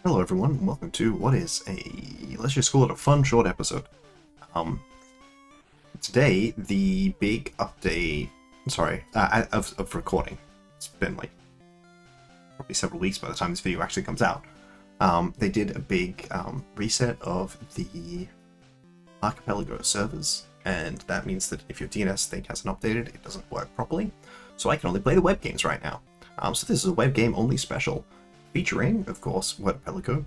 Hello everyone, and welcome to what is a, let's just call it a fun short episode. Um, Today, the big update, of recording. It's been like probably several weeks by the time this video actually comes out. They did a big reset of the Archipelago servers, and that means that if your DNS thing hasn't updated, it doesn't work properly. So I can only play the web games right now. So this is a web game only special, featuring, of course, Archipelago,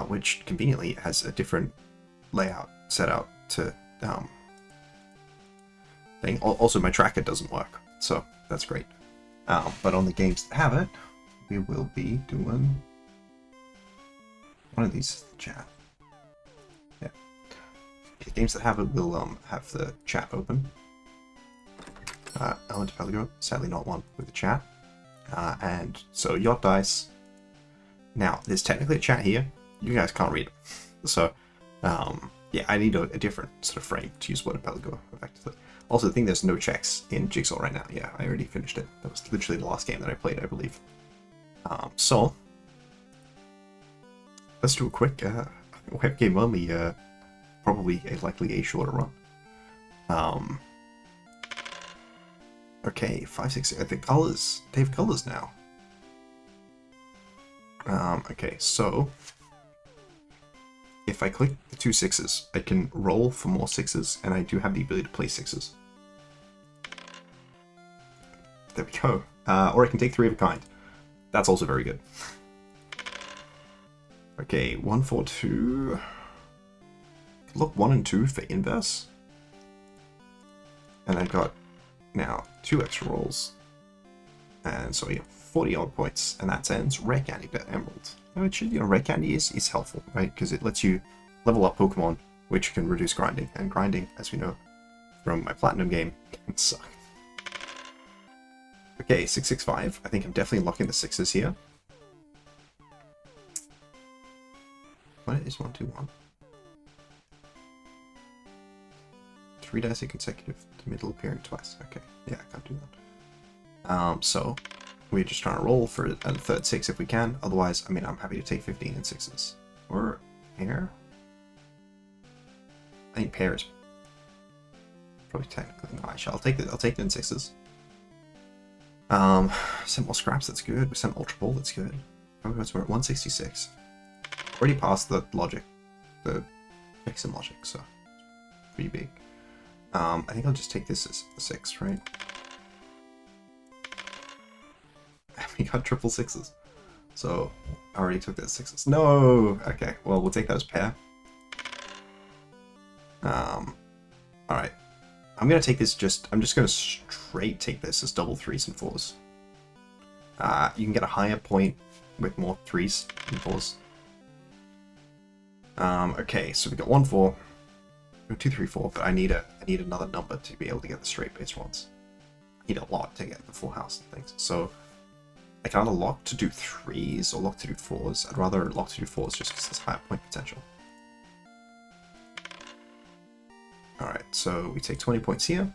which conveniently has a different layout set out to thing. Also, my tracker doesn't work, so that's great. But on the games that have it, we will be doing one of these chat. Yeah, the games that have it will have the chat open. Archipelago, sadly not one with the chat. And so Yacht Dice. Now, there's technically a chat here. You guys can't read it. So, yeah, I need a different sort of frame to use Archipelago effectively. Also, I think there's no checks in Jigsaw right now. Yeah, I already finished it. That was literally the last game that I played, I believe. So, let's do a quick web game only, probably likely a shorter run. Okay, 5, 6, I think colors. They have colors now. Okay, so if I click the 2 6s, I can roll for more 6s, and I do have the ability to play 6s. There we go. Or I can take 3 of a kind. That's also very good. Okay, 1, 4, 2. Look, 1 and 2 for inverse. And I got now 2 extra rolls. And so we have 40 odd points, and that ends rare candy to emerald. Now it should, rare candy is helpful, right? Because it lets you level up Pokemon, which can reduce grinding, and grinding, as we know from my platinum game, can suck. Okay, 665. I think I'm definitely locking the 6s here. What is 1, 2, 1? 3 dice consecutive to middle appearing twice. Okay, yeah, I can't do that. So we're just trying to roll for a third 6 if we can. Otherwise, I mean, I'm happy to take 15 and 6s. Or pair? I think pair is probably technically not. Actually, I'll take it in 6s. Sent more scraps, that's good. We sent Ultra Ball, that's good. Oh, we're at 166. Already passed the logic. The checks and logic, so it's pretty big. I think I'll just take this as a 6, right? We got triple 6s. So, I already took that 6s. No! Okay, well, we'll take that as pair. Alright. I'm gonna take this I'm just gonna straight take this as double 3s and 4s. You can get a higher point with more 3s and 4s. Okay, so we got 1, 4. 2, 3, 4, but I need another number to be able to get the straight base ones. I need a lot to get the full house and things. So I can either lock to do 3s or lock to do 4s. I'd rather lock to do 4s just because there's higher point potential. Alright, so we take 20 points here.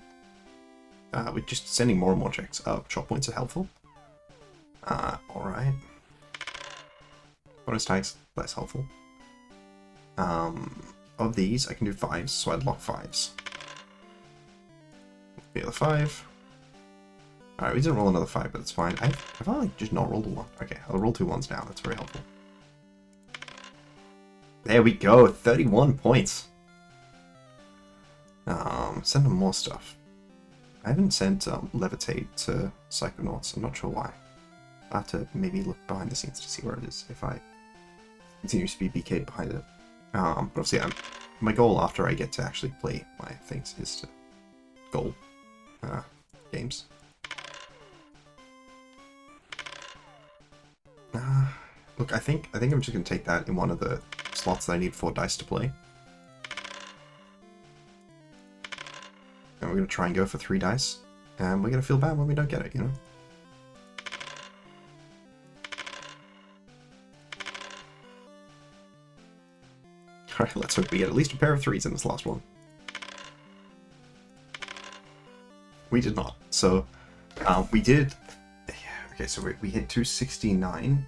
We're just sending more and more checks. Chop points are helpful. Alright. Bonus tags, less helpful. Of these, I can do 5s, so I'd lock 5s. The other 5. Alright, we didn't roll another 5, but it's fine. I've only just not rolled a 1. Okay, I'll roll 2 1s now. That's very helpful. There we go, 31 points. Send them more stuff. I haven't sent Levitate to Psychonauts. I'm not sure why. I'll have to maybe look behind the scenes to see where it is if I continue to be BK'd behind it. But obviously, my goal after I get to actually play my things is to goal games. Look, I think I'm just gonna take that in one of the slots that I need 4 dice to play, and we're gonna try and go for 3 dice, and we're gonna feel bad when we don't get it, you know. Alright, let's hope we get at least a pair of 3s in this last one. We did not. So, we did... Okay, so we hit 269.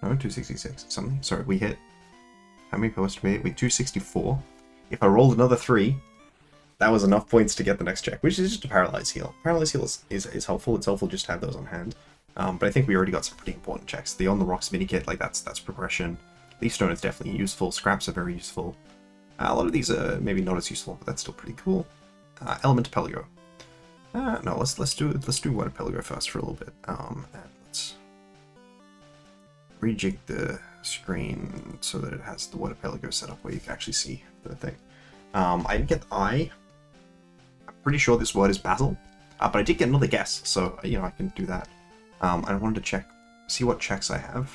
No, 266. Something. Sorry, we hit. How many points did we hit? We 264. If I rolled another 3, that was enough points to get the next check, which is just a paralyze heal. Paralyze heal is helpful. It's helpful just to have those on hand. But I think we already got some pretty important checks. The On the Rocks mini kit, like that's progression. Leaf Stone is definitely useful. Scraps are very useful. A lot of these are maybe not as useful, but that's still pretty cool. Element Pelego. No, let's do Water Pelego first for a little bit. And let's rejig the screen so that it has the Water Pelego set up where you can actually see the thing. I didn't get the eye. I'm pretty sure this word is basil, but I did get another guess, so you know I can do that. I wanted to see what checks I have,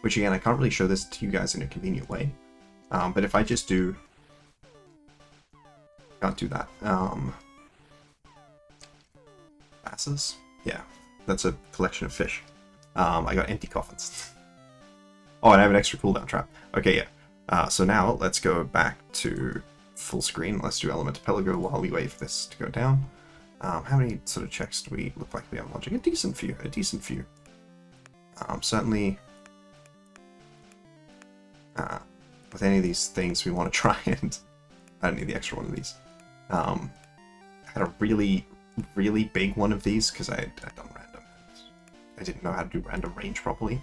which again I can't really show this to you guys in a convenient way. But if I just do, can't do that. Basses, yeah, that's a collection of fish. I got empty coffins. Oh, and I have an extra cooldown trap. Okay, yeah. So now let's go back to full screen. Let's do Element Pelego while we wait for this to go down. How many sort of checks do we look like we have launching? A decent few. Certainly, with any of these things we want to try and I don't need the extra one of these. I had a really big one of these because I'd done random. I didn't know how to do random range properly.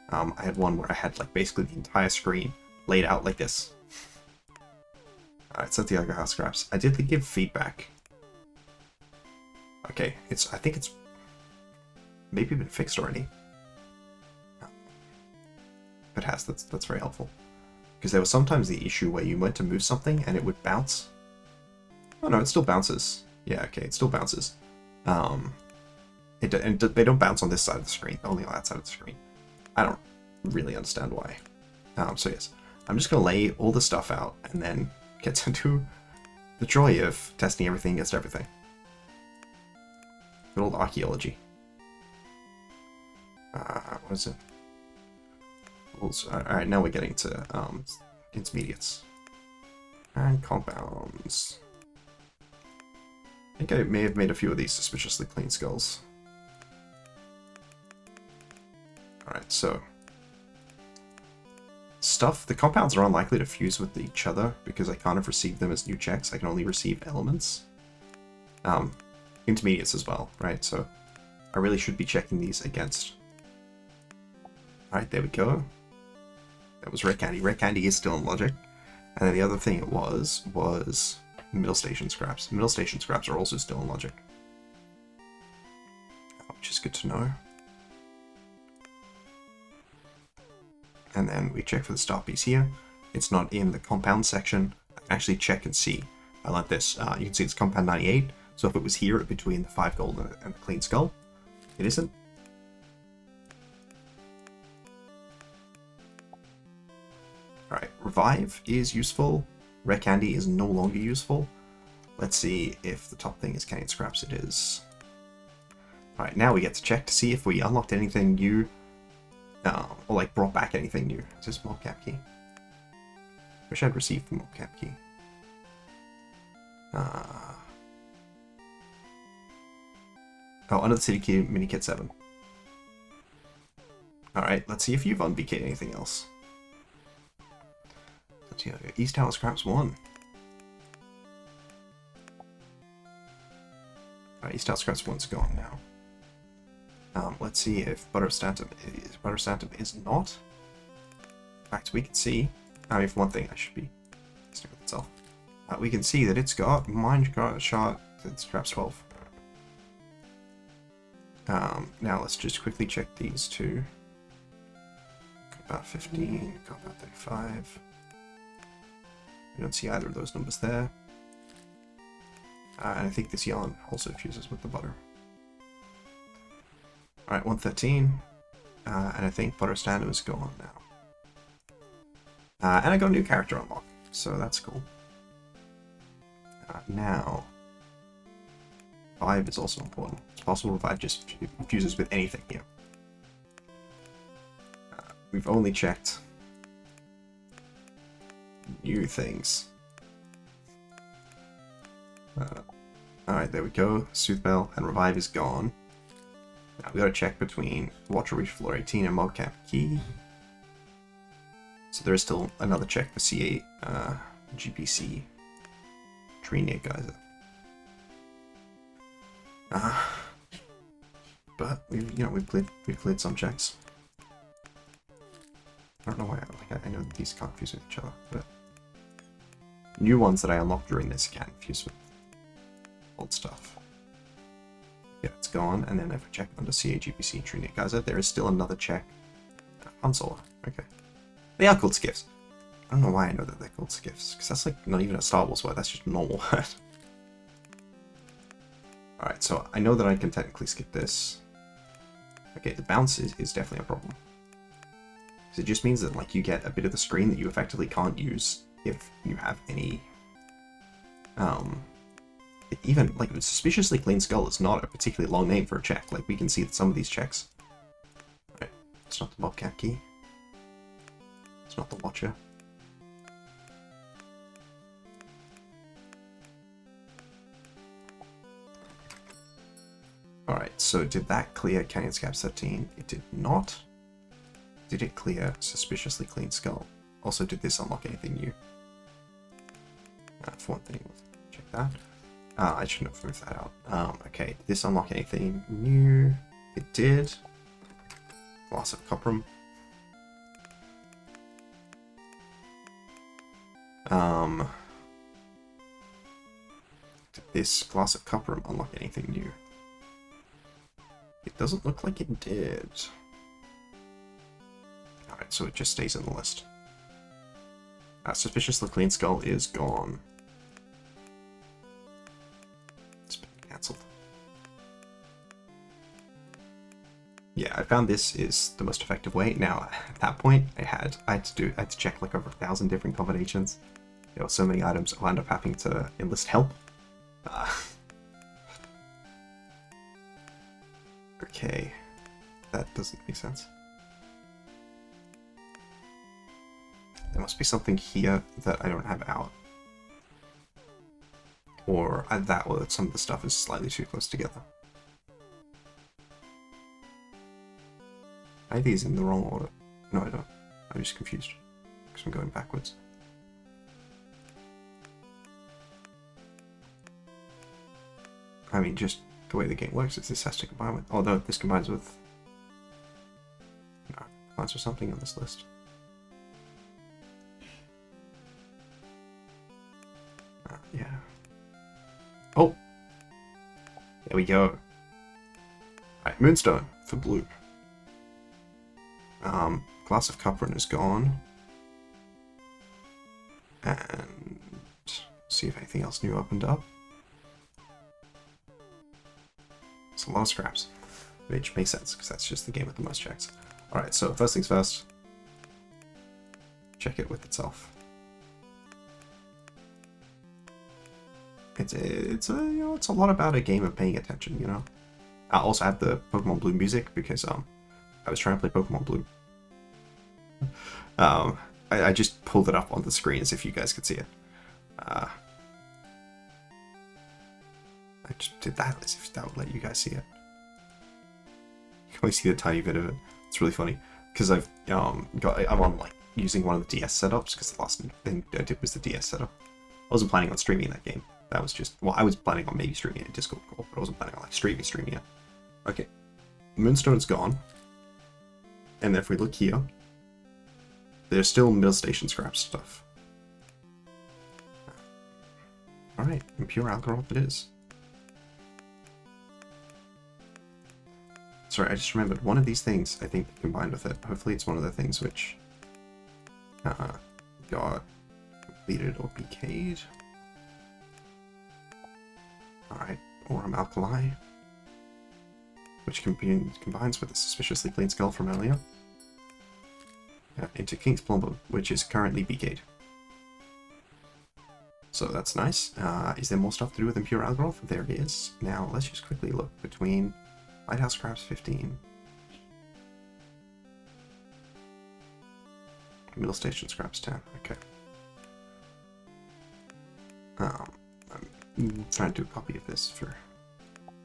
I had one where I had like basically the entire screen laid out like this. Alright, set the alcohol scraps. I did give feedback. Okay, I think it's maybe been fixed already. If it has, that's very helpful. Because there was sometimes the issue where you went to move something and it would bounce. Oh no, it still bounces. Yeah, okay, it still bounces. They don't bounce on this side of the screen, only on that side of the screen. I don't really understand why. So yes, I'm just gonna lay all the stuff out and then get to do the joy of testing everything against everything. Good old archaeology. What is it? Alright, now we're getting to intermediates. And compounds. I think I may have made a few of these suspiciously clean skulls. Alright, so the compounds are unlikely to fuse with each other because I can't have received them as new checks. I can only receive elements. Intermediates as well, right? So I really should be checking these against. Alright, there we go. That was Red Candy. Red Candy is still in logic. And then the other thing it was middle station scraps. Middle station scraps are also still in logic. Which is good to know. And then we check for the start piece here. It's not in the compound section. I can actually check and see. I like this. You can see it's compound 98. So if it was here between the 5 gold and the clean skull, it isn't. Alright, revive is useful. Red candy is no longer useful. Let's see if the top thing is canyon scraps. It is. Alright, now we get to check to see if we unlocked anything new. Or like brought back anything new. Is this mobcap key? Wish I'd received the mobcap key. Oh, under the city key, mini kit 7. Alright, let's see if you've unbk'd anything else. East Tower Scraps 1. Alright, East Tower Scraps 1's gone now. Let's see if Butter Stantum is not. In fact, we can see. I mean, for one thing, I should be listening with itself. We can see that it's got Mine Shot that Scraps 12. Now let's just quickly check these two. Compound 15, Compound 35. We don't see either of those numbers there. And I think this yarn also fuses with the butter. Alright, 113. And I think Butter Stand is gone now. And I got a new character unlock, so that's cool. Now, Revive is also important. It's possible Revive just fuses with anything here. We've only checked new things. Alright, there we go. Soothbell and Revive is gone. Now we got to check between Watcher Reach Floor 18 and Mobcap Key. So there is still another check for C8 GPC Tree near Geyser. But we've cleared some checks. I don't know why. I know that these can't fuse with each other, but new ones that I unlocked during this can fuse with old stuff. Yeah, it's gone. And then if I check under CA GPC Tree near Geyser, there is still another check. Unsolar. Okay. They are called skiffs. I don't know why I know that they're called skiffs, because that's like not even a Star Wars word, that's just a normal word. Alright, so I know that I can technically skip this. Okay, the bounce is definitely a problem. Because it just means that like you get a bit of the screen that you effectively can't use if you have any... even, like, Suspiciously Clean Skull is not a particularly long name for a check. Like, we can see that some of these checks... Right, it's not the Bobcat Key. It's not the Watcher. Alright, so did that clear Canyon Scabs 13? It did not. Did it clear Suspiciously Clean Skull? Also, did this unlock anything new? For one thing, let's check that. I shouldn't have moved that out. Okay, did this unlock anything new? It did. Glass of Coprum. Did this Glass of Coprum unlock anything new? It doesn't look like it did. Alright, so it just stays in the list. Suspiciously Clean Skull is gone. It's been cancelled. Yeah, I found this is the most effective way. Now, at that point, I had to check like over 1,000 different combinations. There were so many items, I wound up having to enlist help. Okay, that doesn't make sense. There must be something here that I don't have out. Or that some of the stuff is slightly too close together. I have these in the wrong order. No, I don't. I'm just confused. Because I'm going backwards. I mean, just the way the game works is this has to combine with... Although this combines with... No, combines with something on this list. Yeah. Oh! There we go. Alright, Moonstone for blue. Glass of Copron is gone. And... see if anything else new opened up. It's a lot of scraps. Which makes sense, because that's just the game with the most checks. Alright, so first things first. Check it with itself. It's a lot about a game of paying attention, you know. I also have the Pokemon Blue music because I was trying to play Pokemon Blue. I just pulled it up on the screen as if you guys could see it. I just did that as if that would let you guys see it. You can only see a tiny bit of it. It's really funny because I'm on like using one of the DS setups because the last thing I did was the DS setup. I wasn't planning on streaming that game. That was just, well, I was planning on maybe streaming it in Discord call, but I wasn't planning on like streaming it. Okay, Moonstone's gone. And if we look here, there's still middle station scrap stuff. Alright, impure alcohol it is. Sorry, I just remembered one of these things I think combined with it. Hopefully it's one of the things which got completed or BK'd. Alright, Aurum Alkali, which combines with the Suspiciously Clean Skull from earlier. Into King's Plumber, which is currently BK'd. So that's nice. Is there more stuff to do with Impure Algoroth? There is. Now, let's just quickly look between Lighthouse Scraps 15. Middle Station Scraps 10. Okay. I'm trying to do a copy of this for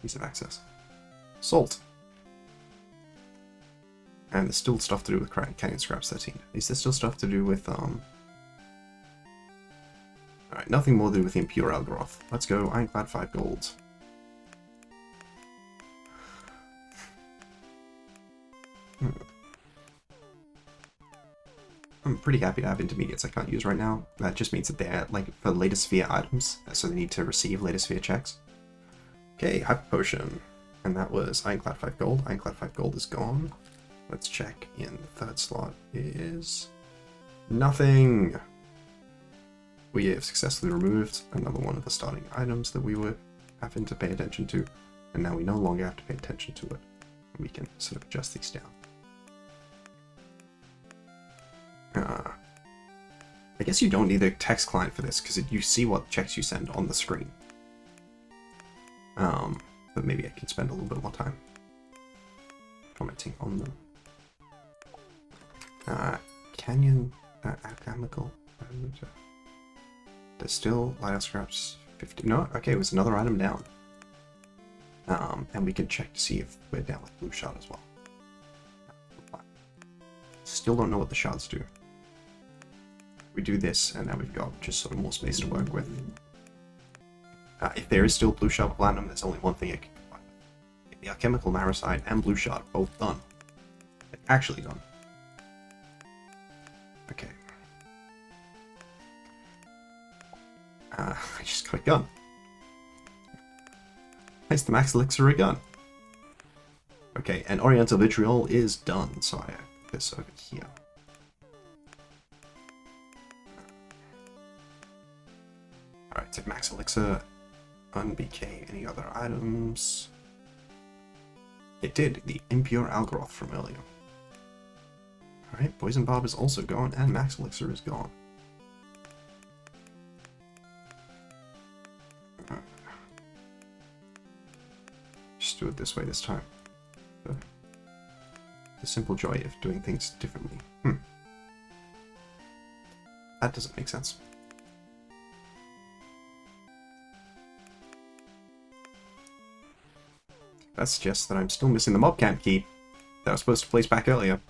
ease of access. Salt. And there's still stuff to do with Canyon Scraps 13. Is there still stuff to do with, Alright, nothing more to do with the Impure Algoroth. Let's go, Ironclad 5 gold. I'm pretty happy to have intermediates I can't use right now. That just means that they're, like, for later sphere items, so they need to receive later sphere checks. Okay, Hyper Potion. And that was Ironclad 5 gold. Ironclad 5 gold is gone. Let's check in the third slot is... nothing! We have successfully removed another one of the starting items that we were having to pay attention to, and now we no longer have to pay attention to it. We can sort of adjust these down. I guess you don't need a text client for this, because you see what checks you send on the screen. But maybe I can spend a little bit more time commenting on them. Canyon, alchemical. There's still Lighthouse Scraps 50. No, okay, it was another item down. And we can check to see if we're down with Blue Shard as well. Still don't know what the shards do. We do this, and now we've got just sort of more space to work with. If there is still Blue Shard Platinum, there's only one thing I can combine with. The Alchemical Marasite and Blue Shard both done. Like, actually done. Okay. I just got a gun. Nice, the Max Elixir a gun. Okay, and Oriental Vitriol is done, so I put this over here. Alright, take Max Elixir, un-BK any other items. It did, the Impure Algoroth from earlier. Alright, Poison Barb is also gone, and Max Elixir is gone. Just do it this way this time. The simple joy of doing things differently. That doesn't make sense. That suggests that I'm still missing the mob camp key that I was supposed to place back earlier.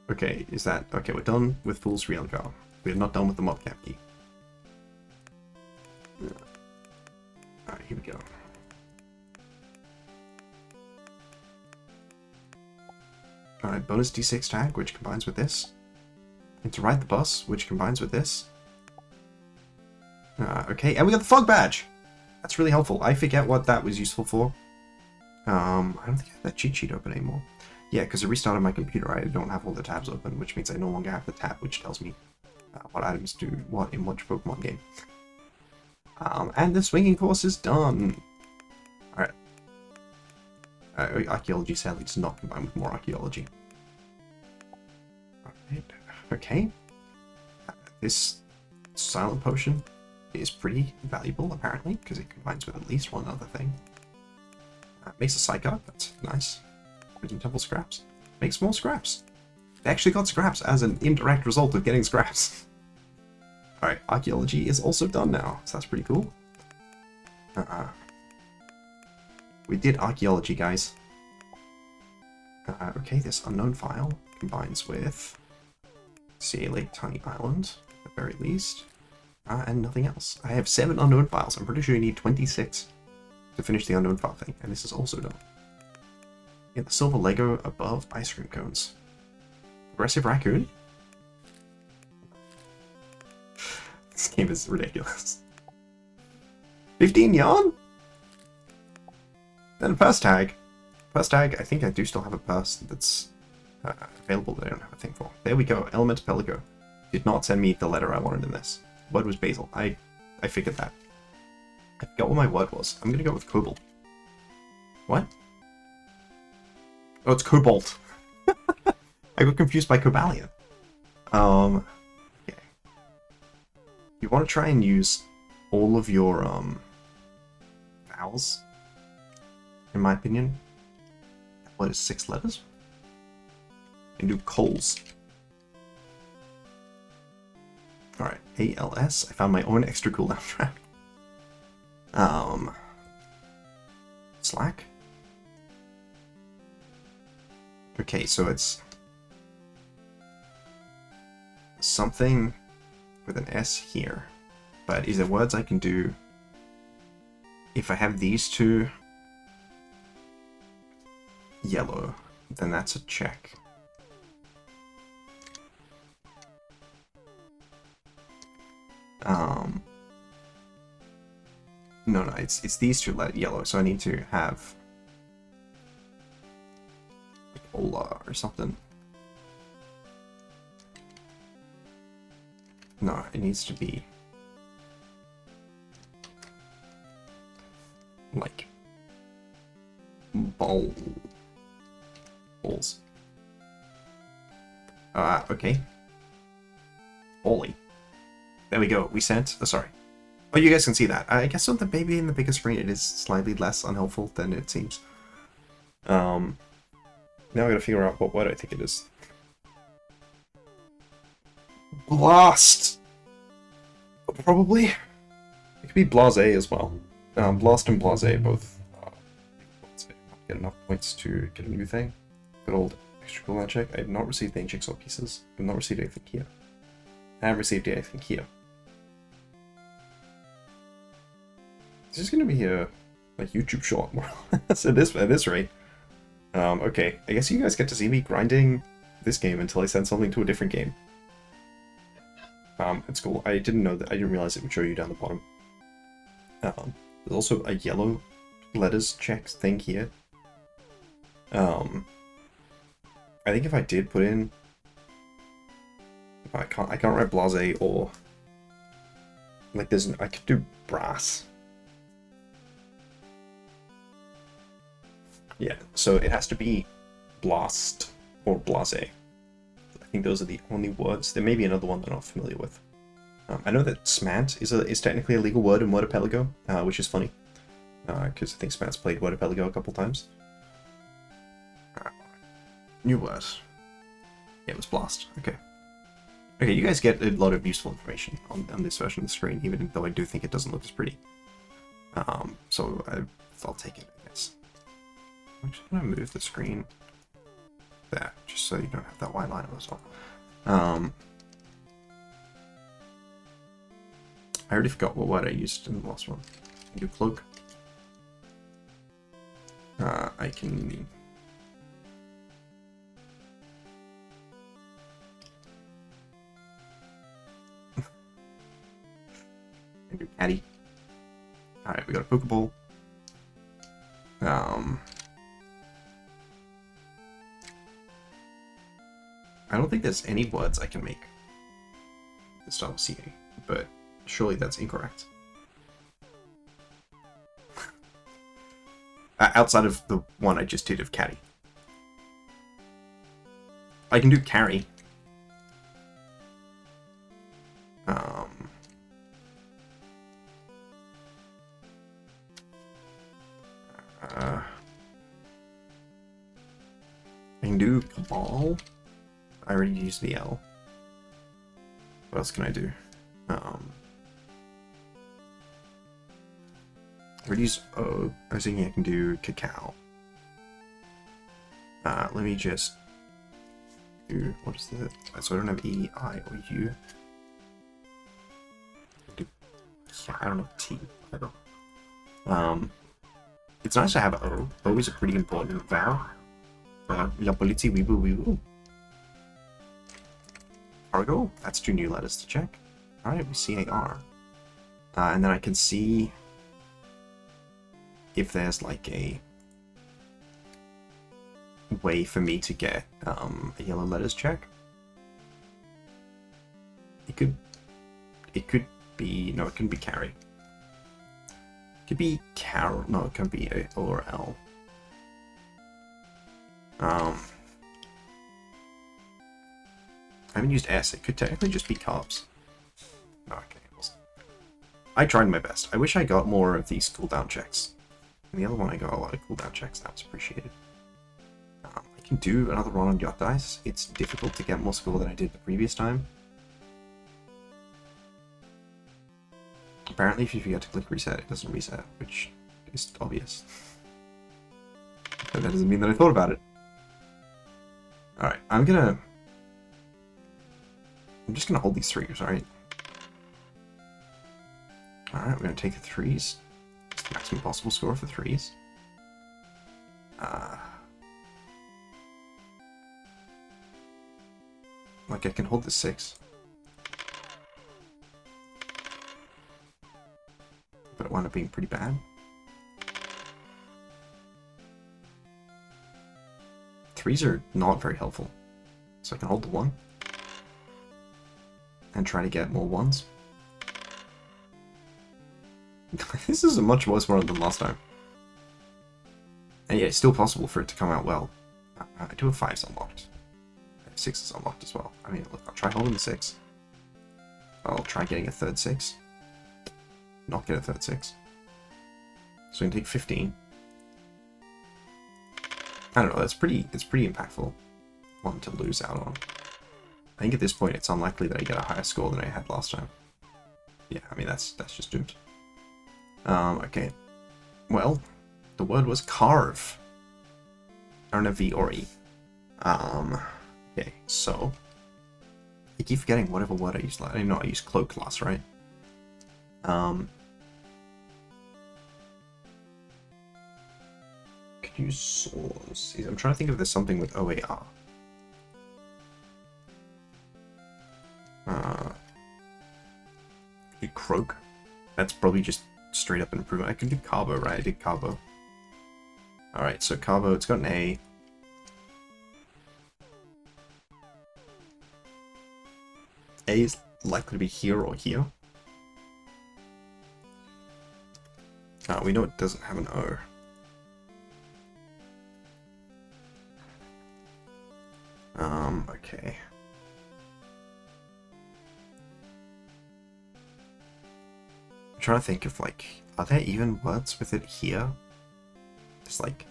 Okay, is that... okay, we're done with Fool's Realgar. We're not done with the mob camp key. Alright, here we go. Alright, bonus D6 tag, which combines with this. And to ride the bus, which combines with this. Okay, and we got the fog badge! That's really helpful. I forget what that was useful for. I don't think I have that cheat sheet open anymore. Yeah, because I restarted my computer, I don't have all the tabs open, which means I no longer have the tab which tells me what items do what in which Pokemon game. And the swinging course is done! Alright. Archaeology sadly does not combine with more archaeology. Alright, okay. This silent potion is pretty valuable, apparently, because it combines with at least one other thing. Makes a Psychic, that's nice. Prison Temple scraps. Makes more scraps. They actually got scraps as an indirect result of getting scraps. Alright, archaeology is also done now, so that's pretty cool. We did archaeology, guys. Okay, this unknown file combines with Sea Lake Tiny Island, at the very least. And nothing else. I have 7 unknown files. I'm pretty sure you need 26 to finish the unknown file thing, and this is also done. Yeah, the silver Lego above ice cream cones. Aggressive raccoon? This game is ridiculous. 15 yarn? Then a purse tag. Purse tag, I think I do still have a purse that's available that I don't have a thing for. There we go, Element Pelico. Did not send me the letter I wanted in this. Word was basil. I figured that. I forgot what my word was. I'm gonna go with cobalt. What? Oh, it's cobalt. I got confused by cobalion. Okay. You want to try and use all of your vowels, in my opinion. What is 6 letters? And do coals. Alright, ALS. I found my own extra cooldown track. Slack? Okay, so it's something with an S here. But is there words I can do if I have these two yellow? Then that's a check. No, it's these two yellow, so I need to have like Ola or something. No, it needs to be like balls. Okay. Ollie. There we go. We sent. Oh, sorry. Oh, you guys can see that. I guess on the maybe in the bigger screen it is slightly less unhelpful than it seems. Now I gotta figure out what word I think it is. Blast! Probably. It could be blase as well. Blast and blase both. Get enough points to get a new thing. Good old extra cooldown check. I have not received any jigsaw pieces. I have not received anything here. I have received anything here. This is going to be a YouTube short, more or less, at this rate. Okay, I guess you guys get to see me grinding this game until I send something to a different game. It's cool. I didn't realize it would show you down the bottom. There's also a yellow letters check thing here. I think if I did put in, I can't write blase or like I could do brass. Yeah, so it has to be blast or blase. I think those are the only words. There may be another one that I'm not familiar with. I know that smant is technically a legal word in Word Arpellago, which is funny, because I think smant's played Word Arpellago a couple times. New word. Yeah, it was blast. Okay. Okay, you guys get a lot of useful information on this version of the screen, even though I do think it doesn't look as pretty. So I'll take it, I guess. I'm just gonna move the screen there, just so you don't have that white line as well. I already forgot what word I used in the last one. I can do cloak. I can... I can do caddy. Alright, we got a Pokeball. I don't think there's any words I can make this style of CA, but surely that's incorrect. Outside of the one I just did of caddy. I can do carry. I can do cabal. I already used the L. What else can I do? I already used O. I was thinking I can do cacao. Let me just do, what is the, so I don't have E, I, or U. I don't know T. I don't. It's nice to have O. O is a pretty important vowel. La polizia weeboo weeboo. Cargo, that's 2 new letters to check. Alright, we see AR. And then I can see if there's like a way for me to get a yellow letters check. It could be, no, it couldn't be carry. It could be carol, no, it can't be A or L. I haven't used S, it could technically just be carbs. No, okay, it wasn't. I tried my best. I wish I got more of these cooldown checks. And the other one I got a lot of cooldown checks, that was appreciated. I can do another run on Yacht Dice. It's difficult to get more skill than I did the previous time. Apparently if you forget to click reset, it doesn't reset, which is obvious. But that doesn't mean that I thought about it. Alright, I'm just gonna hold these 3s, alright? Alright, we're gonna take the 3s. It's the maximum possible score for 3s. Like, I can hold the 6. But it wound up being pretty bad. 3s are not very helpful. So I can hold the 1. And try to get more 1s. This is a much worse one than last time. And yeah, it's still possible for it to come out well. I do have 5s unlocked. I have 6s unlocked as well. I mean, look, I'll try holding the 6. I'll try getting a third 6. Not get a third 6. So we can take 15. I don't know, it's pretty impactful one to lose out on. I think at this point it's unlikely that I get a higher score than I had last time. Yeah, I mean that's just doomed. Okay. Well, the word was carve. I don't have V or E. Okay, so I keep forgetting whatever word I used. I know I used cloak last, right? Could use saws. I'm trying to think if there's something with OAR. Could do croak. That's probably just straight up an improvement. I can do carbo, right? I did carbo. Alright, so carbo, it's got an A. A is likely to be here or here. We know it doesn't have an O. Okay. I'm trying to think of, like, are there even words with it here? Just like...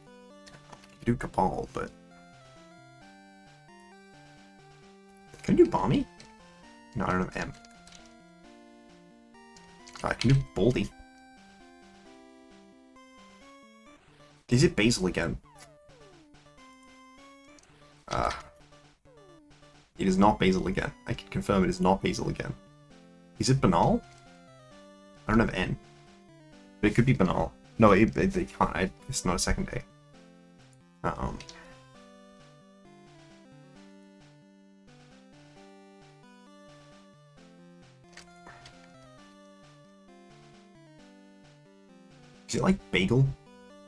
You can do cabal, but... Can I do balmy? No, I don't have M. I can do baldy. Is it basil again? It is not basil again. I can confirm it is not basil again. Is it banal? I don't have N. But it could be banal. No, they can't. It's not a second A. Is it like bagel?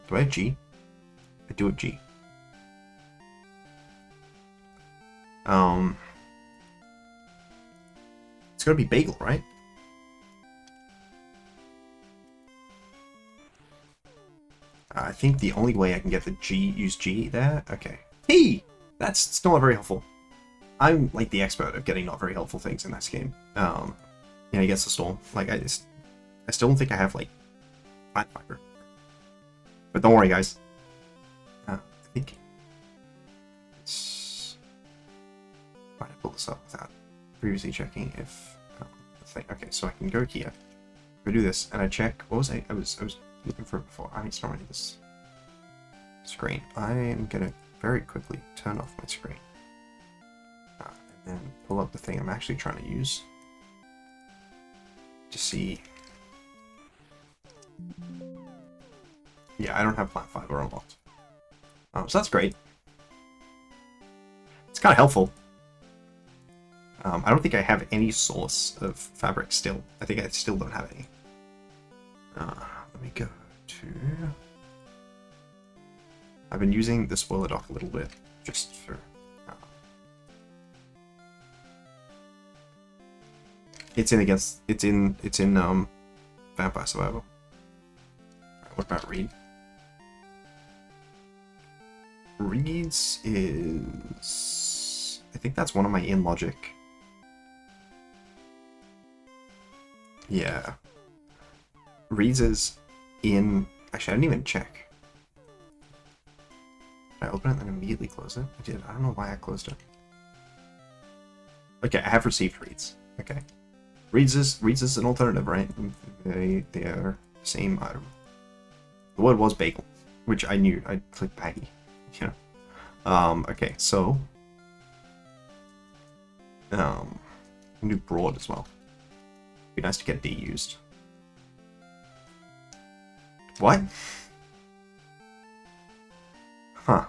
Do I have G? I do have G. It's gotta be bagel, right? I think the only way I can get the G, use G there, okay. Hey! That's still not very helpful. I'm like the expert of getting not very helpful things in this game. Yeah, he gets the storm. Like, I still don't think I have, like, plant fiber. But don't worry, guys. I think it's... Why did I pull this up without previously checking if... the thing. Okay, so I can go here. Go do this, and I check... What was I was looking for it before. I mean, it's not really this screen. I am gonna very quickly turn off my screen. And then pull up the thing I'm actually trying to use. To see... Yeah, I don't have plant fiber unlocked. So that's great. It's kind of helpful. I don't think I have any source of fabric still. I think I still don't have any. Let me go to... I've been using the spoiler dock a little bit, just for... It's in Vampire Survival. What about Reed? Reed's is... I think that's one of my in logic. Yeah. Reed's is in... Actually, I didn't even check. Did I open it and then immediately close it? I did. I don't know why I closed it. Okay, I have received Reed's. Okay. Reed's is an alternative, right? They are the same item. The word was bagel, which I knew. I clicked baggy, you know. Okay, so do broad as well. Be nice to get D used. What? Huh.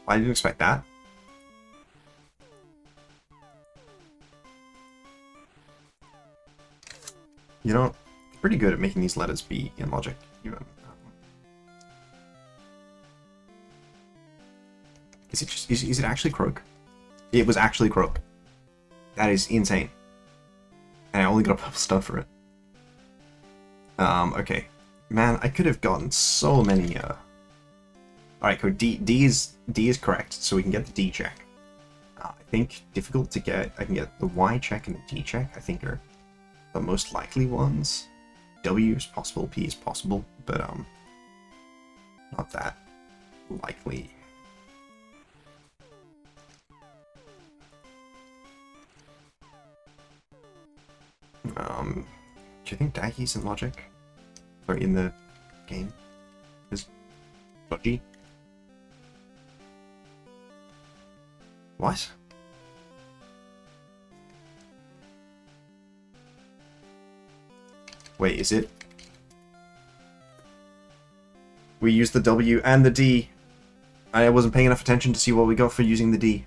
I didn't expect that. You know, pretty good at making these letters be in logic, even. Is it just, is it actually croak? It was actually croak. That is insane. And I only got a purple star for it. Okay. Man, I could have gotten so many, Alright, cool. D is correct, so we can get the D check. I think difficult to get, I can get the Y check and the D check, I think are the most likely ones. W is possible, P is possible, but, not that likely. Do you think Daggy's in logic? Or in the game? Is dodgy? What? Wait, is it? We used the W and the D. I wasn't paying enough attention to see what we got for using the D.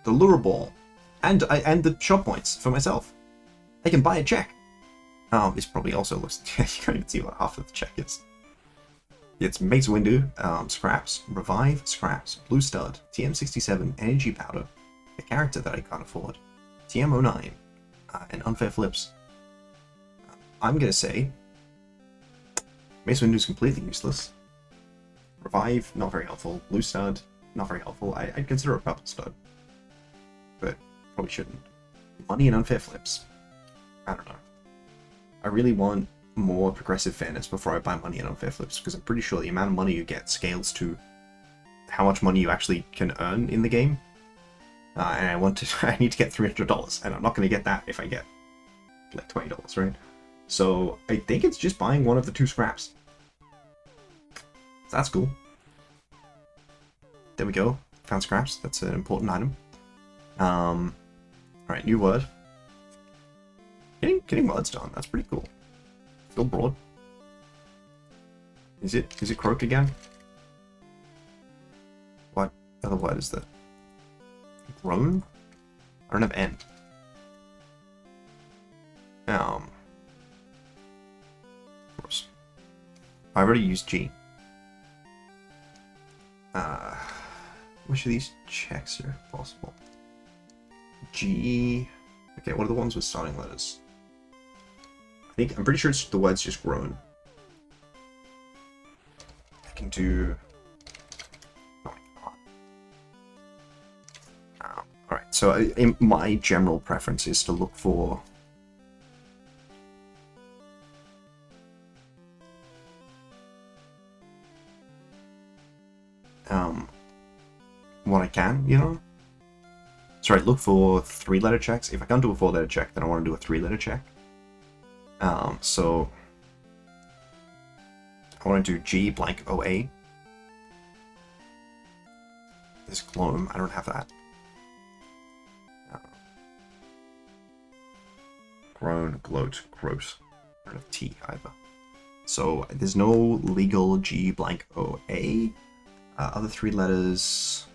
The lure ball. And the shop points for myself. I can buy a check. Oh, this probably also looks... you can't even see what half of the check is. It's Mace Windu, Scraps, Revive, Scraps, Blue Stud, TM67, Energy Powder, a character that I can't afford, TM09, and Unfair Flips. I'm gonna say... Mace Windu is completely useless. Revive, not very helpful. Blue Stud, not very helpful. I'd consider a Purple Stud. But probably shouldn't. Money and Unfair Flips. I don't know. I really want more progressive fairness before I buy money and Unfair Flips, because I'm pretty sure the amount of money you get scales to how much money you actually can earn in the game. And I need to get $300, and I'm not going to get that if I get like $20, right? So I think it's just buying one of the two scraps. That's cool. There we go. Found scraps. That's an important item. Alright, new word. Getting words done. That's pretty cool. Still broad. Is it croak again? What other word is that? Groan? I don't have N. Of course. I already used G. Which of these checks are possible? G. Okay, what are the ones with starting letters? I'm pretty sure the word's just grown. I can do... Oh my god. Alright, so my general preference is to look for... what I can, you know? Sorry, look for 3-letter checks. If I can't do a 4-letter check, then I want to do a 3-letter check. So I want to do G blank OA. This clone, I don't have that. Groan, gloat, gross. I don't have T either. So there's no legal G blank OA. Other 3 letters.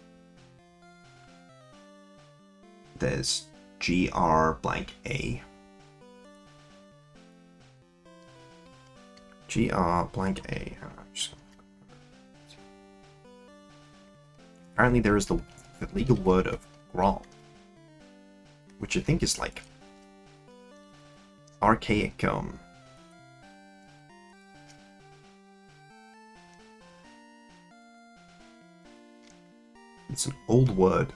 There's GR blank A. GR blank A. Apparently there is the legal word of Grawl, which I think is like archaic, it's an old word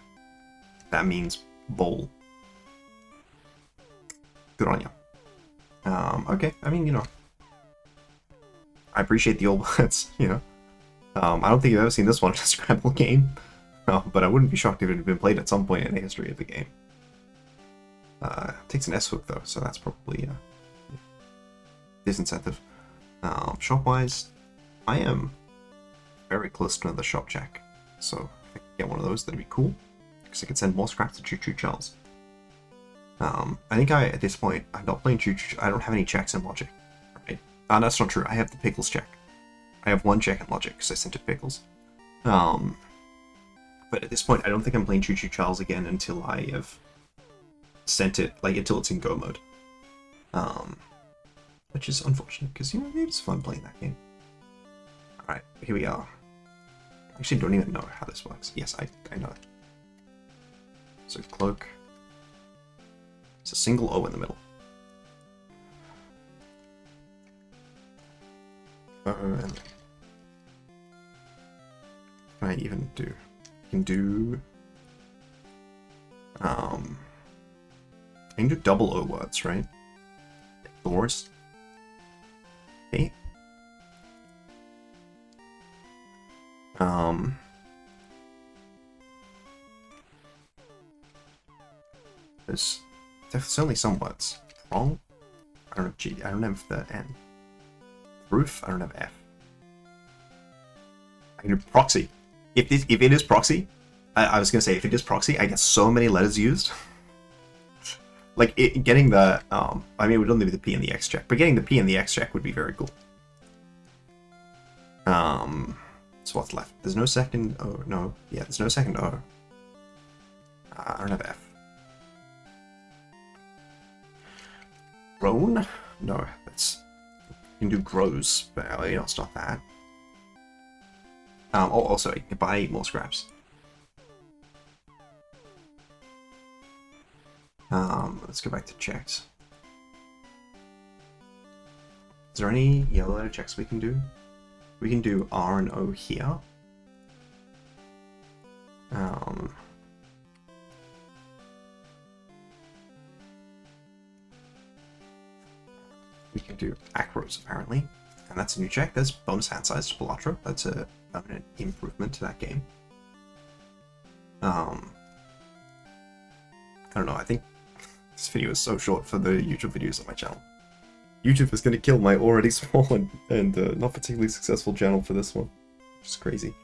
that means bowl. Good on you. Okay, I mean, you know, I appreciate the old words, you know. I don't think I've ever seen this one in a Scrabble game, but I wouldn't be shocked if it had been played at some point in the history of the game. Takes an S hook though, so that's probably disincentive. Shop-wise, I am very close to another shop check, so if I could get one of those, that'd be cool, because I could send more scraps to Choo Choo Charles. I think at this point, I'm not playing Choo Choo. I don't have any checks in Logic, right? That's not true. I have the Pickles check. I have one check in Logic, because I sent it Pickles. But at this point, I don't think I'm playing Choo Choo Charles again until I have sent it, like, until it's in Go mode. Which is unfortunate, because, you know, it's fun playing that game. Alright, here we are. I actually don't even know how this works. Yes, I know. So, cloak. It's a single O in the middle. And can I even do? I can do. I can do double O words, right? Doors. Okay. There's certainly some words. Wrong. I don't have G. I don't have the N. Proof. I don't have F. I can do proxy. If it is proxy, I was gonna say if it is proxy, I get so many letters used. Like getting the I mean, it would only be the P and the X check, but getting the P and the X check would be very cool. So what's left? There's no second O. No, yeah, there's no second O. I don't have F. Grown? No, that's you can do grows, but you know, it's not that. Oh, also, you can buy more scraps. Let's go back to checks. Is there any yellow letter checks we can do? We can do R and O here. We can do acros apparently, and that's a new check. There's bonus hand size to Pilatra. That's an improvement to that game. I don't know. I think this video is so short for the YouTube videos on my channel. YouTube is going to kill my already small and not particularly successful channel for this one. Which is crazy.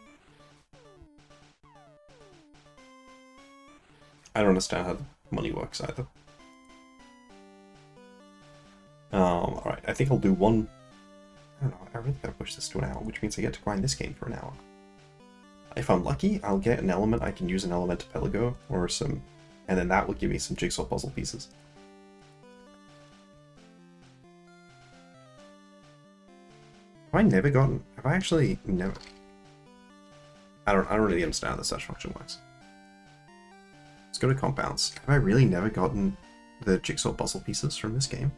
I don't understand how money works either. Alright, I think I'll do one. I don't know, I really gotta push this to an hour, which means I get to grind this game for an hour. If I'm lucky, I'll get an element. I can use an element Pelago or some, and then that will give me some jigsaw puzzle pieces. Have I never gotten? Have I actually never? I don't really understand how the search function works. Let's go to compounds. Have I really never gotten the jigsaw puzzle pieces from this game?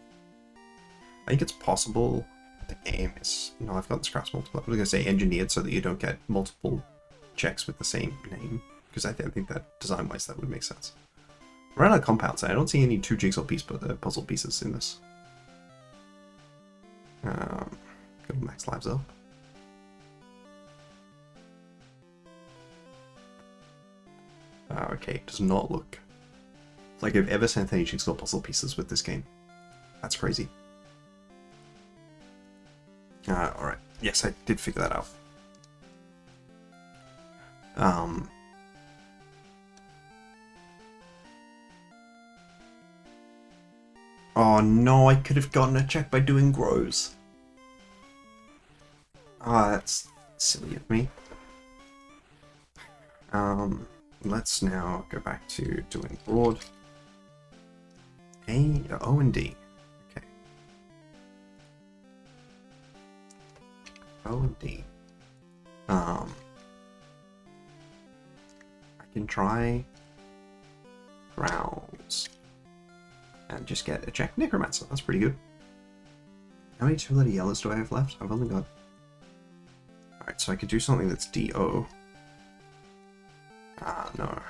I think it's possible. The game is no. I've gotten scraps multiple. I was gonna say engineered so that you don't get multiple checks with the same name, because I think that design-wise that would make sense. Around out compounds, I don't see any 2 jigsaw puzzle pieces in this. Go to max lives up. Okay, does not look like I've ever sent any jigsaw puzzle pieces with this game. That's crazy. Alright. Yes, I did figure that out. Oh no, I could have gotten a check by doing grows. Ah, that's silly of me. Let's now go back to doing broad. O and D. Okay. O and D. I can try Growls and just get a check Necromancer. That's pretty good. How many 2-letter yellows do I have left? I've only got. Alright, so I could do something that's DO. No.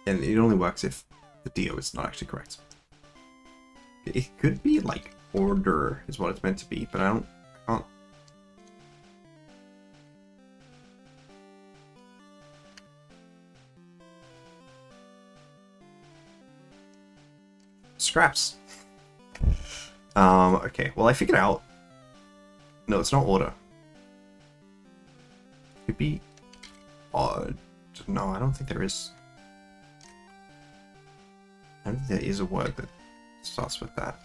And it only works if the DO is not actually correct. It could be like order is what it's meant to be, but I can't scraps. Okay, well I figured out... No, it's not order. Could be odd. No, I don't think there is. I don't think there is a word that starts with that.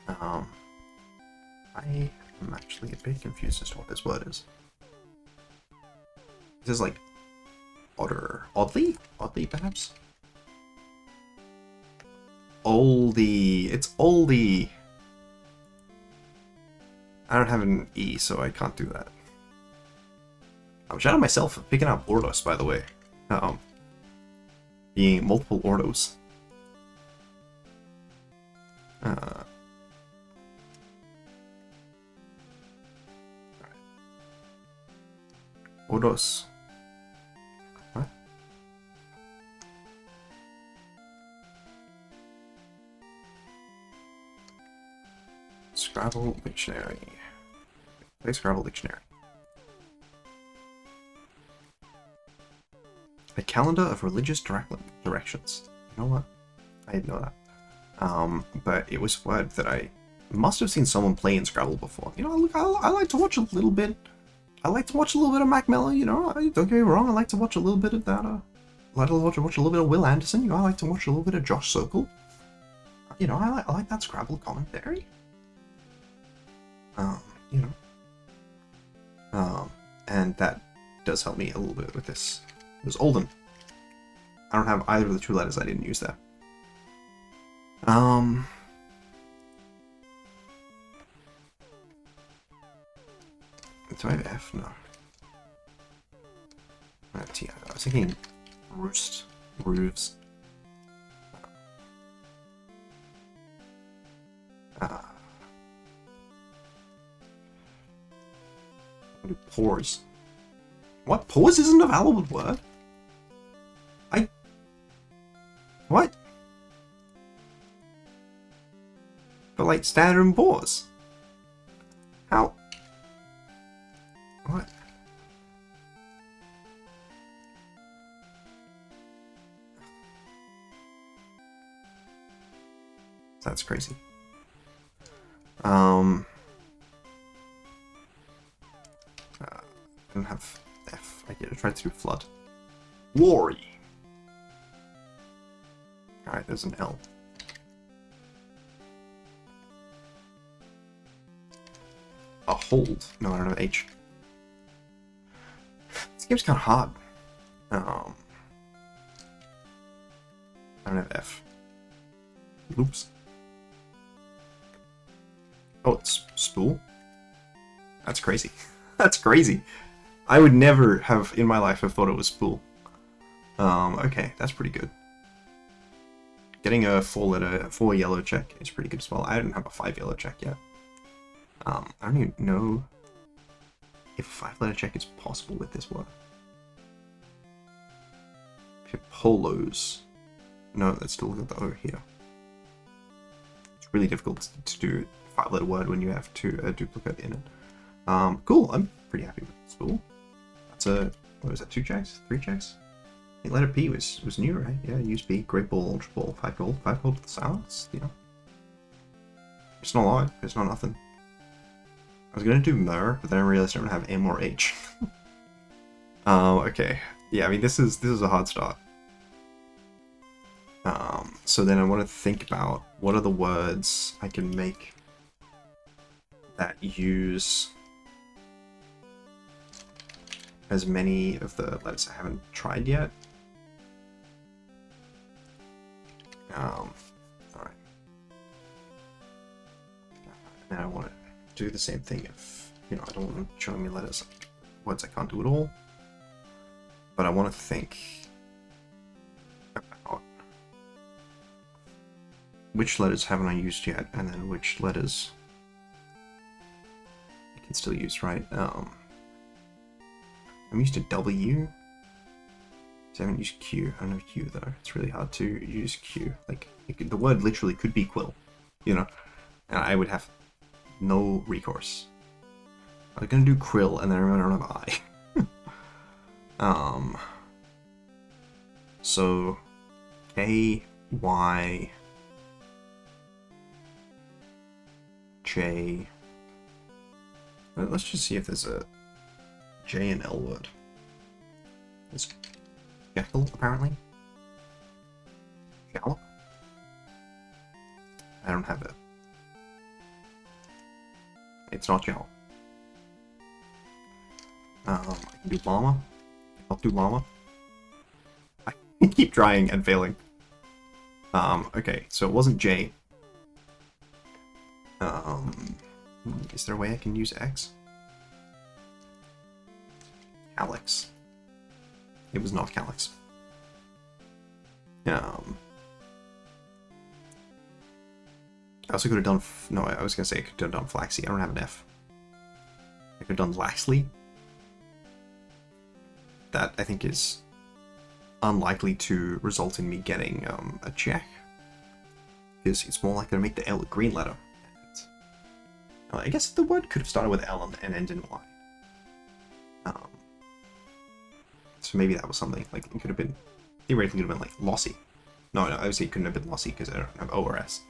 I am actually a bit confused as to what this word is. This is like odder. Oddly? Oddly, perhaps? Oldie. It's oldie. I don't have an E, so I can't do that. I'm shouting myself for picking out Ordos, by the way. Being multiple Ordos. Ordos. What? Scrabble Dictionary. Play Scrabble Dictionary. A calendar of religious directions. You know what? I didn't know that. But it was a word that I must have seen someone play in Scrabble before. You know, look, I like to watch a little bit. I like to watch a little bit of Mac Miller, you know. Don't get me wrong. I like to watch a little bit of that. I like to watch a little bit of Will Anderson. You know, I like to watch a little bit of Josh Sokol. You know, I like that Scrabble commentary. You know. And that does help me a little bit with this. It was Olden. I don't have either of the two letters I didn't use there. Do I have F? No. I have T. I was thinking roost. Roofs. Pores. What? Pores isn't a valid word? What? But like standard and pause. How? What? That's crazy. I don't have F. I tried to do flood. Glory. Alright, there's an L. A hold. No, I don't have H. This game's kind of hard. I don't have F. Oops. Oh, it's spool? That's crazy. That's crazy. I would never have in my life have thought it was spool. Okay, that's pretty good. Getting a 4 yellow check is pretty good as well. I don't have a 5 yellow check yet. I don't even know if a 5-letter check is possible with this word. Polos. No, that's still got the O here. It's really difficult to do a 5-letter word when you have a duplicate in it. Cool, I'm pretty happy with this spool. That's a, what was that, 2 checks? 3 checks? I think letter P was new, right? Yeah, use B, Great Ball, Ultra Ball, 5 gold with the silence, you know. It's not a lot, it's not nothing. I was gonna do Mer, but then I realized I don't have M or H. Okay. Yeah, I mean this is a hard start. So then I want to think about what are the words I can make that use as many of the letters I haven't tried yet. Alright. Now I want to do the same thing if, you know, I don't want them showing me letters, words I can't do at all. But I want to think about which letters haven't I used yet, and then which letters I can still use, right? I'm used to W. So I haven't used Q. I don't know Q though. It's really hard to use Q. Like, the word literally could be quill, you know? And I would have no recourse. I was gonna do krill, and then I don't have I. So K, Y, J. Let's just see if there's a J and L word. There's Jekyll, apparently. Shallop? I don't have it. It's not Jell. I can do llama. I'll do llama. I keep trying and failing. Okay, so it wasn't J. Is there a way I can use X? Calyx. It was not Calyx. I also could have done... No, I was going to say I could have done Flaxy. I don't have an F. I could have done Laxley. That, I think, is unlikely to result in me getting a check. Because it's more likely to make the L a green letter. And, I guess the word could have started with L and ended in Y. So maybe that was something. Like, it could have been... Theoretically, it could have been, like, lossy. No, obviously it couldn't have been lossy because I don't have O or S.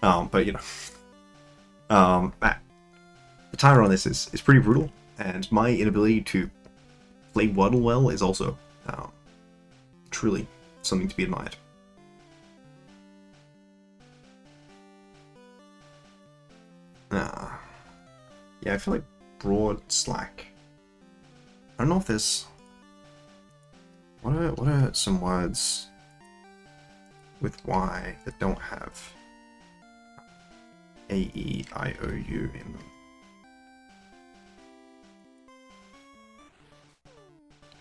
But, you know. The timer on this is pretty brutal. And my inability to play Wordle well is also truly something to be admired. Yeah, I feel like broad slack. I don't know if there's... What are some words with Y that don't have A, E, I, O, U in them?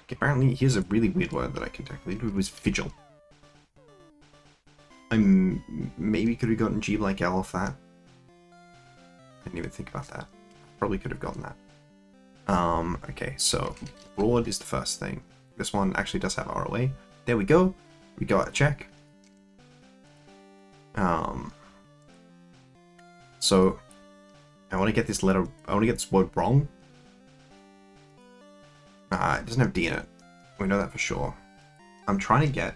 Okay, apparently, here's a really weird word that I can tackle. It was vigil. I maybe could have gotten G like L off that. I didn't even think about that. Probably could have gotten that. Okay, so broad is the first thing. This one actually does have ROA. There we go. We got a check. So I want to get this letter. I want to get this word wrong. It doesn't have D in it. We know that for sure. I'm trying to get.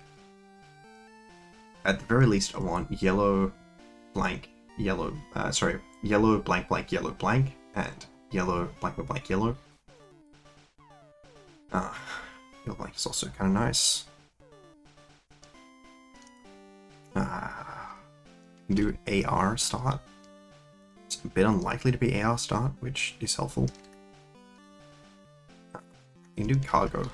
At the very least, I want yellow, blank, yellow. Sorry, yellow, blank, blank, yellow, blank, and yellow, blank, blank, blank, yellow. Yellow blank is also kind of nice. Can do AR start. It's a bit unlikely to be AR start, which is helpful. You can do cargo.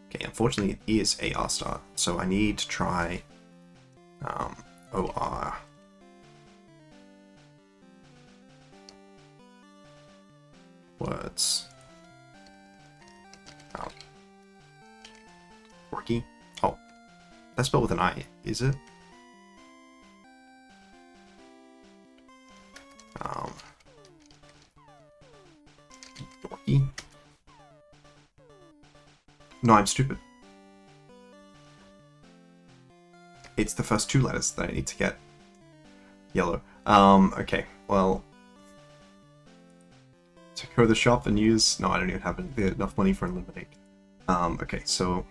Okay, unfortunately it is AR start, so I need to try OR. Words. Quirky. Oh, that's spelled with an I, is it? Dorky. No, I'm stupid. It's the first two letters that I need to get yellow. Okay, well, to go to the shop and use... No, I don't even have enough money for eliminate. Okay, so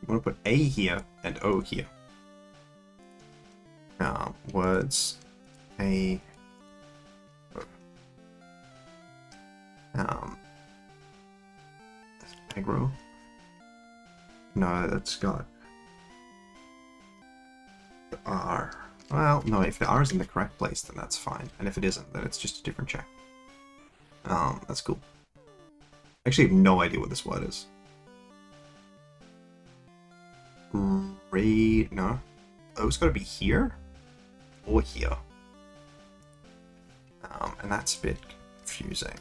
I'm gonna put A here and O here. Words A. Aggro. No, that's got the R. Well, no, if the R is in the correct place, then that's fine. And if it isn't, then it's just a different check. That's cool. I actually have no idea what this word is. No. Oh, it's got to be here? Or here. And that's a bit confusing.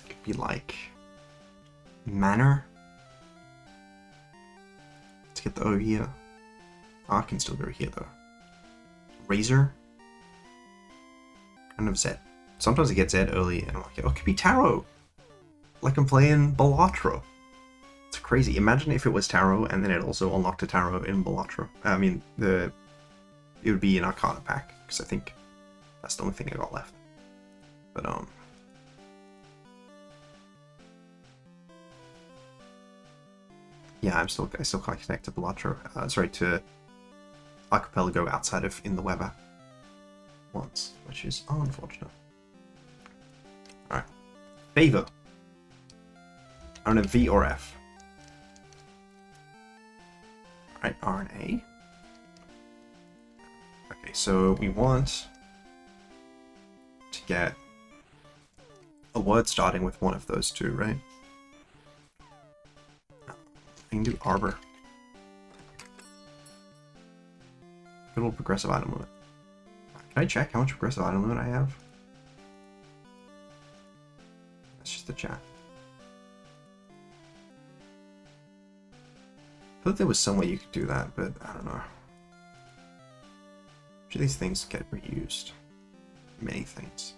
Could be like manor to get the O here. R can still go here though. Razor. Kind of Z. Sometimes I get Z early and I'm like, oh, it could be tarot. Like I'm playing Balatro. It's crazy. Imagine if it was tarot and then it also unlocked a tarot in Balatro. I mean, it would be an Arcana pack because I think that's the only thing I got left. But Yeah, I still can't connect to Balatro. Sorry, to Archipelago outside of in the web app once, which is unfortunate. Alright. Favor. I don't know, V or F. Alright, R and A. Okay, so we want to get a word starting with one of those two, right? I can do Arbor. Good old progressive item limit. Can I check how much progressive item limit I have? That's just the chat. I thought there was some way you could do that, but I don't know. Sure, these things get reused. Many things.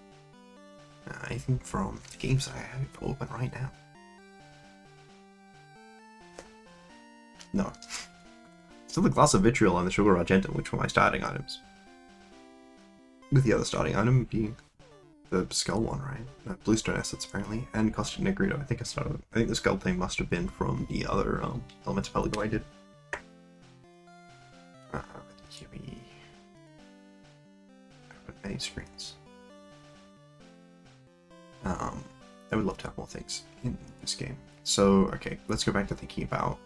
Anything from the games I have open right now? No. Still the glass of vitriol and the sugar argentum, which were my starting items. With the other starting item being the skull one, right? Bluestone assets apparently, and Costa Negrito. I think the skull thing must have been from the other Elemental Pelago I did. Here we open many screens. I would love to have more things in this game. So, okay, let's go back to thinking about...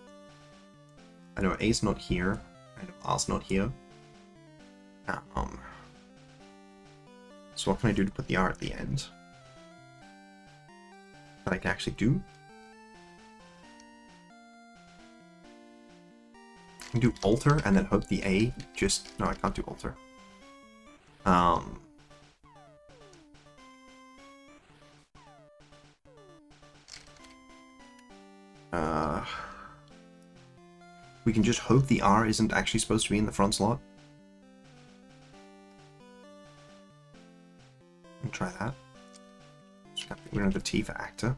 I know A's not here, I know R's not here. So what can I do to put the R at the end? That I can actually do? I can do alter and then hope the A just... No, I can't do alter. We can just hope the R isn't actually supposed to be in the front slot. We'll try that. We don't have the T for actor.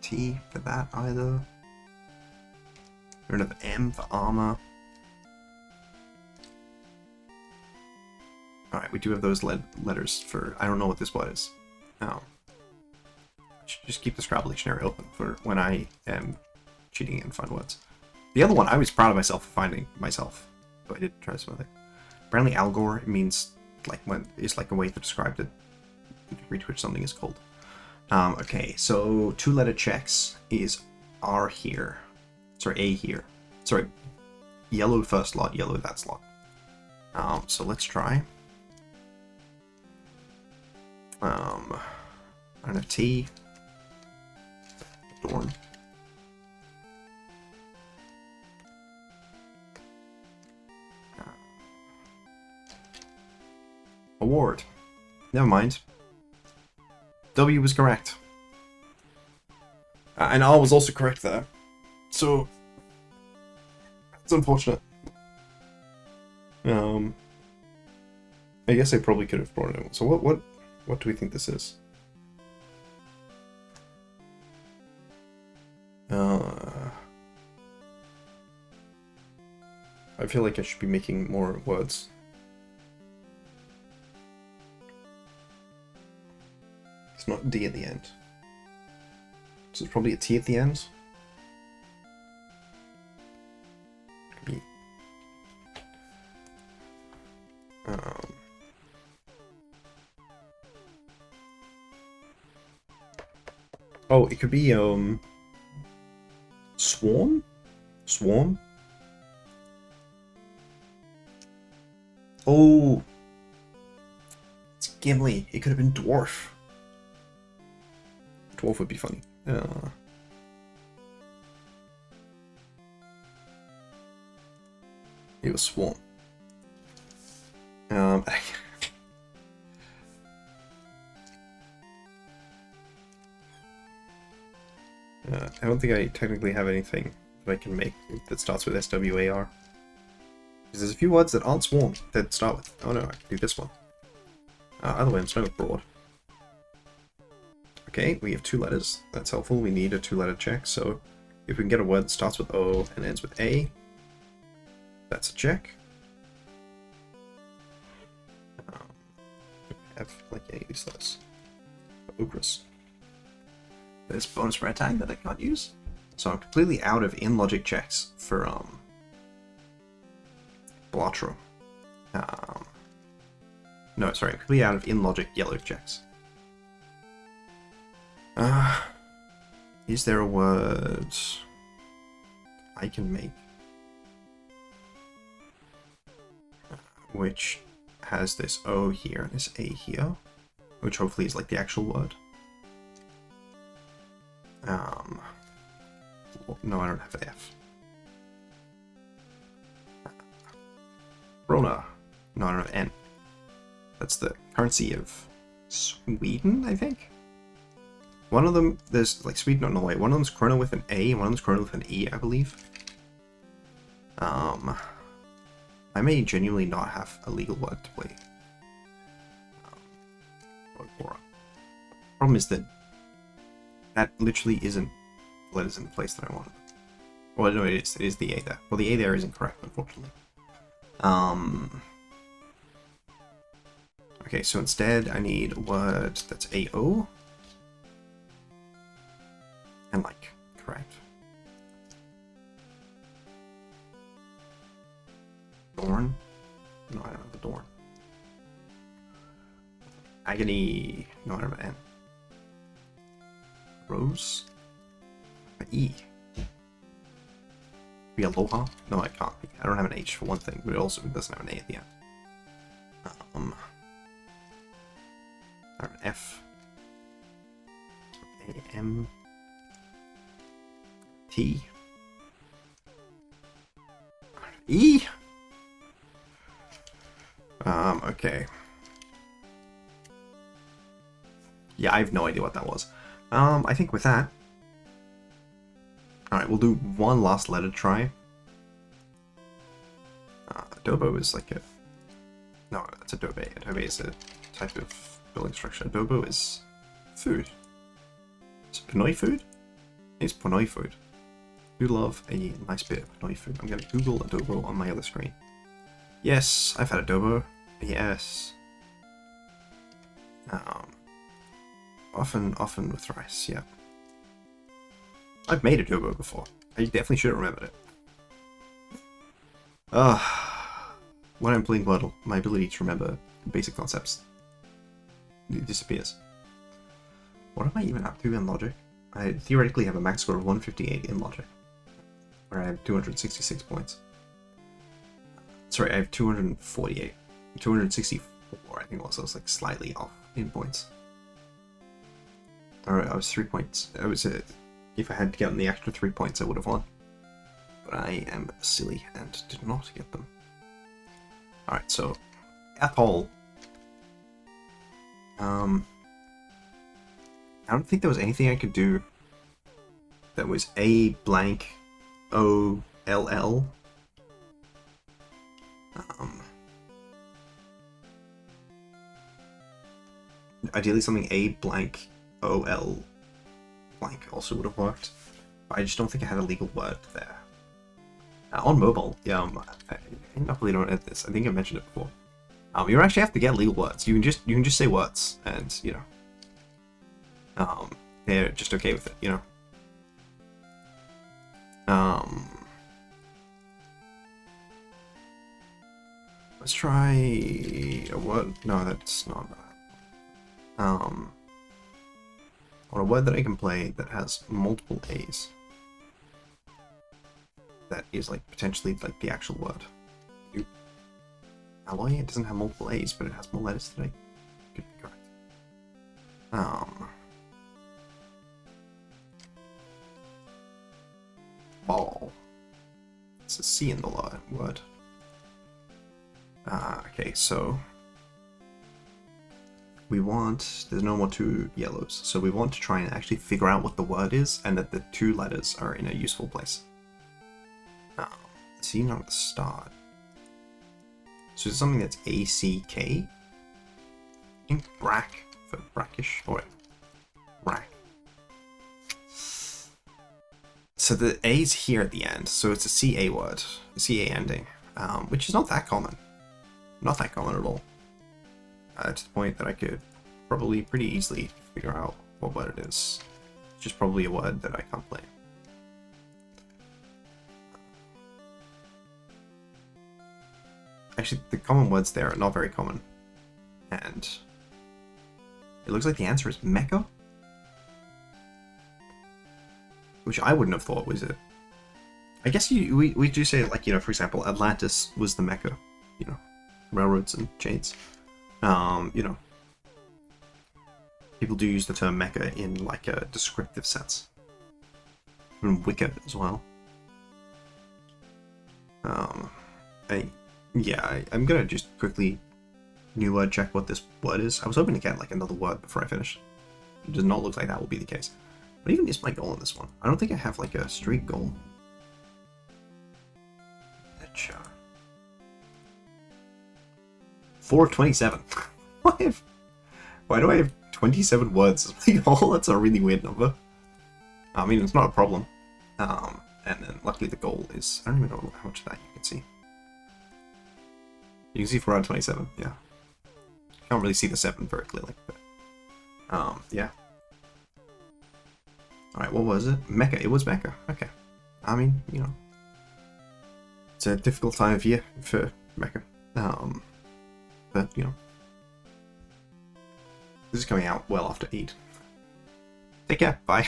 T for that either. We don't have M for armor. Alright, we do have those letters for... I don't know what this word is. Should just keep the Scrabble dictionary open for when I am cheating and find words. The other one, I was proud of myself for finding myself, but I did try something. Apparently Algor means like when it's like a way to describe the degree to which something is cold. Okay, so 2-letter checks is R here. Sorry, A here. Sorry, yellow first slot, yellow that slot. So let's try. I don't have T. Dorn. Award. Never mind. W was correct. And R was also correct there. So, it's unfortunate. I guess I probably could have brought it in. So what do we think this is? I feel like I should be making more words. It's not D at the end. So it's probably a T at the end. Could be. Oh, it could be Swarm? Swarm? Oh, it's Gimli. It could have been Dwarf. Dwarf would be funny. It was Swarm. I don't think I technically have anything that I can make that starts with SWAR. Because there's a few words that aren't Swarm that start with... Oh no, I can do this one. Other way, I'm starting with Broad. Okay, we have 2 letters. That's helpful. We need a 2-letter check, so if we can get a word that starts with O and ends with A, that's a check. have like any use of this. Ogres. There's bonus red tag that I can't use. So I'm completely out of in-logic checks for Blotro. No, sorry, completely out of in-logic yellow checks. Is there a word I can make which has this O here and this A here, which hopefully is like the actual word? No, I don't have an F. Rona. No, I don't have N. That's the currency of Sweden, I think? One of them, there's like Sweden or Norway. One of them's krona with an A, and one of them's krona with an E, I believe. I may genuinely not have a legal word to play. Problem is that that literally isn't the letters in the place that I wanted. Well, no, it is the A there. Well, the A there is incorrect, unfortunately. Okay, so instead I need a word that's AO. And like, correct. Dorn? No, I don't have the Dorn. Agony. No, I don't have an N. Rose? An E. Be Aloha? No, I can't be. I don't have an H for one thing, but it also doesn't have an A at the end. I have an F. A, M. T. E. Okay. Yeah, I have no idea what that was. I think with that... Alright, we'll do one last letter try. Adobo is like a... No, that's adobe. Adobe is a type of building structure. Adobo is food. Is it Pinoy food? It's Pinoy food. I do love a nice bit of Pinoy food. I'm going to Google adobo on my other screen. Yes, I've had adobo. Yes. Often with rice, yeah. I've made adobo before. I definitely should have remembered it. When I'm playing Wordle, my ability to remember basic concepts disappears. What am I even up to in logic? I theoretically have a max score of 158 in logic, where I have 266 points. Sorry, I have 248. 264, I think, also. It's like slightly off in points. Alright, I was 3 points. I was, if I had gotten the extra 3 points, I would have won. But I am silly and did not get them. Alright, so, atoll. I don't think there was anything I could do that was A blank O L L. Ideally something A blank O L blank also would have worked. But I just don't think I had a legal word there. On mobile, yeah, I really don't edit this. I think I mentioned it before. You don't actually have to get legal words. You can just say words, and you know, they're just okay with it. You know. Let's try a word. No, that's not that. Or a word that I can play that has multiple A's. That is like potentially like the actual word. Alloy, it doesn't have multiple A's, but it has more letters today. Could be correct. Ball. It's a C in the word. Okay, so we want, there's no more 2 yellows, so we want to try and actually figure out what the word is and that the 2 letters are in a useful place. C not at the start. So it's something that's A-C-K. I think brack for brackish, or brack. So the A's here at the end, so it's a C-A word, a C-A ending, which is not that common. Not that common at all. to the point that I could probably pretty easily figure out what word it is. It's just probably a word that I can't play. Actually, the common words there are not very common. And it looks like the answer is Mecca? Which I wouldn't have thought was it. I guess we do say, like, you know, for example, Atlantis was the Mecca. You know, railroads and chains. You know, people do use the term Mecca in, like, a descriptive sense. And Wicca as well. I'm gonna just quickly new word check what this word is. I was hoping to get like another word before I finish. It does not look like that will be the case. But even is my goal in this one. I don't think I have like a streak goal. 427. Why do I have 27 words as my goal? That's a really weird number. I mean, it's not a problem. And then luckily the goal is, I don't even know how much of that you can see. You can see 427, yeah. Can't really see the 7 very clearly, but yeah. Alright, what was it? Mecca. It was Mecca. Okay. I mean, you know, it's a difficult time of year for Mecca. But, you know, this is coming out well after 8. Take care. Bye.